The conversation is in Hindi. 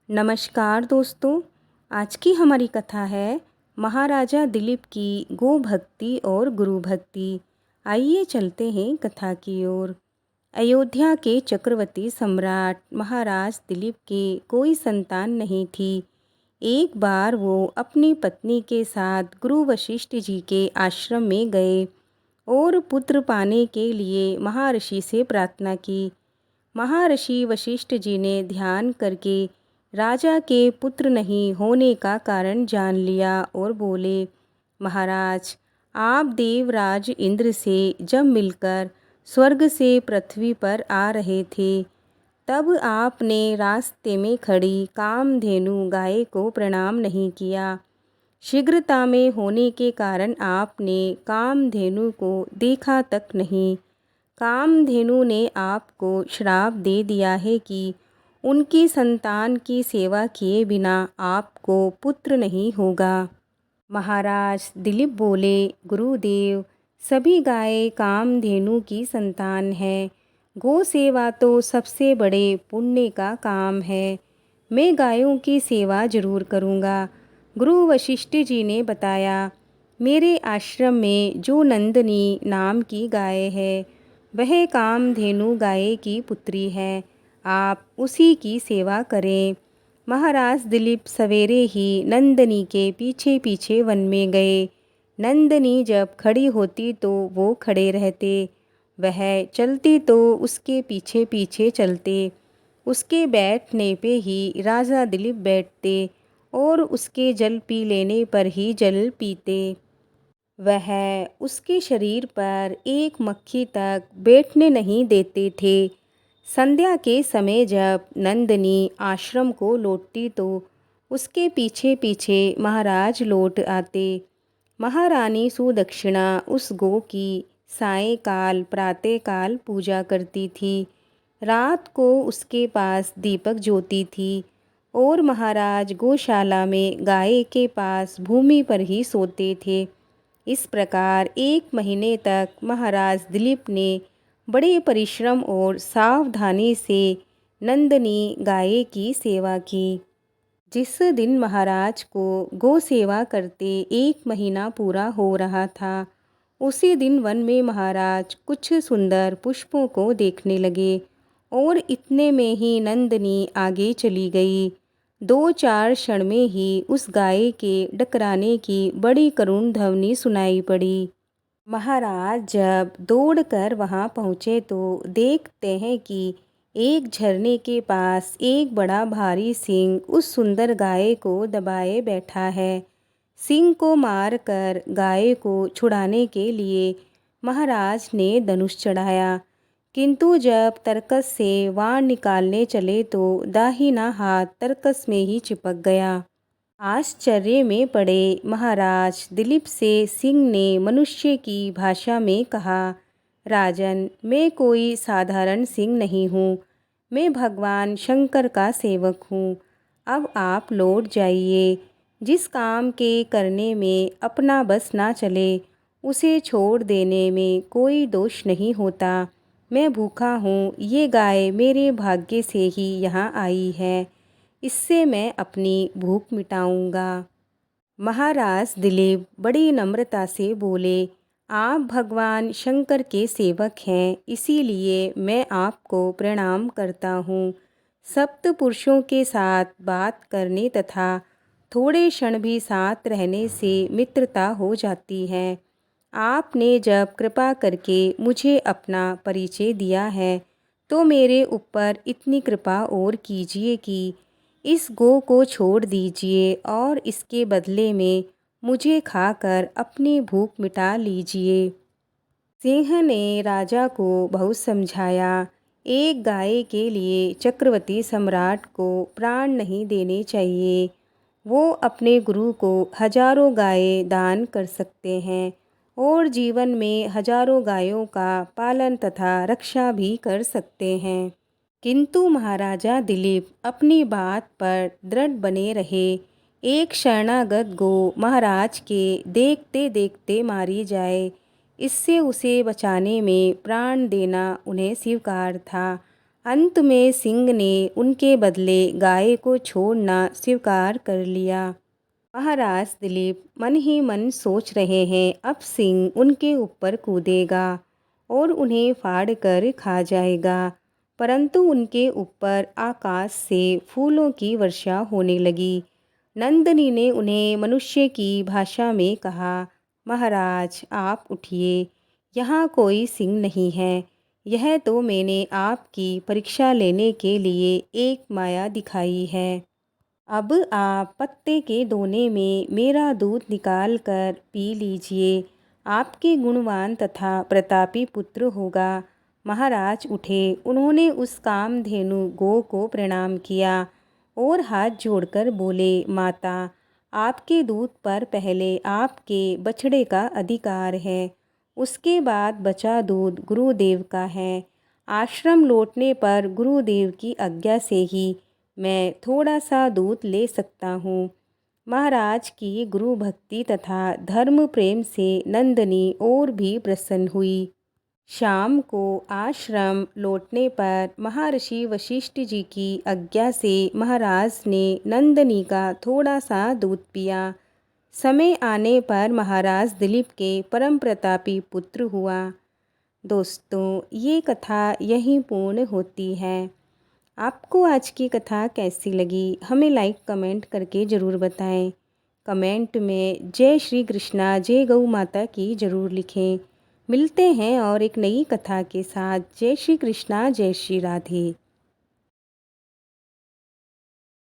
नमस्कार दोस्तों। आज की हमारी कथा है महाराजा दिलीप की गो भक्ति और गुरु भक्ति। आइए चलते हैं कथा की ओर। अयोध्या के चक्रवर्ती सम्राट महाराज दिलीप के कोई संतान नहीं थी। एक बार वो अपनी पत्नी के साथ गुरु वशिष्ठ जी के आश्रम में गए और पुत्र पाने के लिए महर्षि से प्रार्थना की। महर्षि वशिष्ठ जी ने ध्यान करके राजा के पुत्र नहीं होने का कारण जान लिया और बोले, महाराज, आप देवराज इंद्र से जब मिलकर स्वर्ग से पृथ्वी पर आ रहे थे, तब आपने रास्ते में खड़ी कामधेनु गाय को प्रणाम नहीं किया। शीघ्रता में होने के कारण आपने कामधेनु को देखा तक नहीं। कामधेनु ने आपको श्राप दे दिया है कि उनकी संतान की सेवा किए बिना आपको पुत्र नहीं होगा। महाराज दिलीप बोले, गुरुदेव, सभी गायें कामधेनु की संतान है। गो सेवा तो सबसे बड़े पुण्य का काम है। मैं गायों की सेवा जरूर करूँगा। गुरु वशिष्ठ जी ने बताया, मेरे आश्रम में जो नंदनी नाम की गाय है, वह कामधेनु गाय की पुत्री है। आप उसी की सेवा करें। महाराज दिलीप सवेरे ही नंदनी के पीछे पीछे वन में गए। नंदनी जब खड़ी होती तो वो खड़े रहते, वह चलती तो उसके पीछे पीछे चलते। उसके बैठने पे ही राजा दिलीप बैठते और उसके जल पी लेने पर ही जल पीते। वह उसके शरीर पर एक मक्खी तक बैठने नहीं देते थे। संध्या के समय जब नंदनी आश्रम को लौटती तो उसके पीछे पीछे महाराज लौट आते। महारानी सुदक्षिणा उस गो की सायंकाल प्रातःकाल पूजा करती थी। रात को उसके पास दीपक ज्योति थी और महाराज गौशाला में गाय के पास भूमि पर ही सोते थे। इस प्रकार 1 महीने तक महाराज दिलीप ने बड़े परिश्रम और सावधानी से नंदनी गाय की सेवा की। जिस दिन महाराज को गौ सेवा करते 1 महीना पूरा हो रहा था, उसी दिन वन में महाराज कुछ सुंदर पुष्पों को देखने लगे और इतने में ही नंदनी आगे चली गई। 2-4 क्षण में ही उस गाय के डकराने की बड़ी करुण ध्वनि सुनाई पड़ी। महाराज जब दौड़कर वहां पहुंचे तो देखते हैं कि एक झरने के पास एक बड़ा भारी सिंह उस सुंदर गाय को दबाए बैठा है। सिंह को मारकर गाय को छुड़ाने के लिए महाराज ने धनुष चढ़ाया, किंतु जब तरकस से वाण निकालने चले तो दाहिना हाथ तरकस में ही चिपक गया। आश्चर्य में पड़े महाराज दिलीप से सिंह ने मनुष्य की भाषा में कहा, राजन, मैं कोई साधारण सिंह नहीं हूँ, मैं भगवान शंकर का सेवक हूँ। अब आप लौट जाइए। जिस काम के करने में अपना बस ना चले, उसे छोड़ देने में कोई दोष नहीं होता। मैं भूखा हूँ, ये गाय मेरे भाग्य से ही यहाँ आई है, इससे मैं अपनी भूख मिटाऊंगा। महाराज दिलीप बड़ी नम्रता से बोले, आप भगवान शंकर के सेवक हैं, इसीलिए मैं आपको प्रणाम करता हूँ। सप्त पुरुषों के साथ बात करने तथा थोड़े क्षण भी साथ रहने से मित्रता हो जाती है। आपने जब कृपा करके मुझे अपना परिचय दिया है, तो मेरे ऊपर इतनी कृपा और कीजिए कि इस गो को छोड़ दीजिए और इसके बदले में मुझे खाकर अपनी भूख मिटा लीजिए। सिंह ने राजा को बहुत समझाया। एक गाय के लिए चक्रवर्ती सम्राट को प्राण नहीं देने चाहिए। वो अपने गुरु को हजारों गायें दान कर सकते हैं और जीवन में हजारों गायों का पालन तथा रक्षा भी कर सकते हैं। किंतु महाराजा दिलीप अपनी बात पर दृढ़ बने रहे। एक शरणागत गो महाराज के देखते देखते मारी जाए, इससे उसे बचाने में प्राण देना उन्हें स्वीकार था। अंत में सिंह ने उनके बदले गाय को छोड़ना स्वीकार कर लिया। महाराज दिलीप मन ही मन सोच रहे हैं अब सिंह उनके ऊपर कूदेगा और उन्हें फाड़ कर खा जाएगा, परंतु उनके ऊपर आकाश से फूलों की वर्षा होने लगी। नंदिनी ने उन्हें मनुष्य की भाषा में कहा, महाराज आप उठिए, यहाँ कोई सिंह नहीं है, यह तो मैंने आपकी परीक्षा लेने के लिए एक माया दिखाई है। अब आप पत्ते के दोने में मेरा दूध निकाल कर पी लीजिए, आपके गुणवान तथा प्रतापी पुत्र होगा। महाराज उठे, उन्होंने उस कामधेनु गौ को प्रणाम किया और हाथ जोड़कर बोले, माता आपके दूध पर पहले आपके बछड़े का अधिकार है, उसके बाद बचा दूध गुरुदेव का है। आश्रम लौटने पर गुरुदेव की आज्ञा से ही मैं थोड़ा सा दूध ले सकता हूँ। महाराज की गुरु भक्ति तथा धर्म प्रेम से नंदिनी और भी प्रसन्न हुई। शाम को आश्रम लौटने पर महर्षि वशिष्ठ जी की आज्ञा से महाराज ने नंदिनी का थोड़ा सा दूध पिया। समय आने पर महाराज दिलीप के परम प्रतापी पुत्र हुआ। दोस्तों, ये कथा यहीं पूर्ण होती है। आपको आज की कथा कैसी लगी हमें लाइक कमेंट करके ज़रूर बताएं। कमेंट में जय श्री कृष्णा जय गौ माता की ज़रूर लिखें। मिलते हैं और एक नई कथा के साथ। जय श्री कृष्णा जय श्री राधे।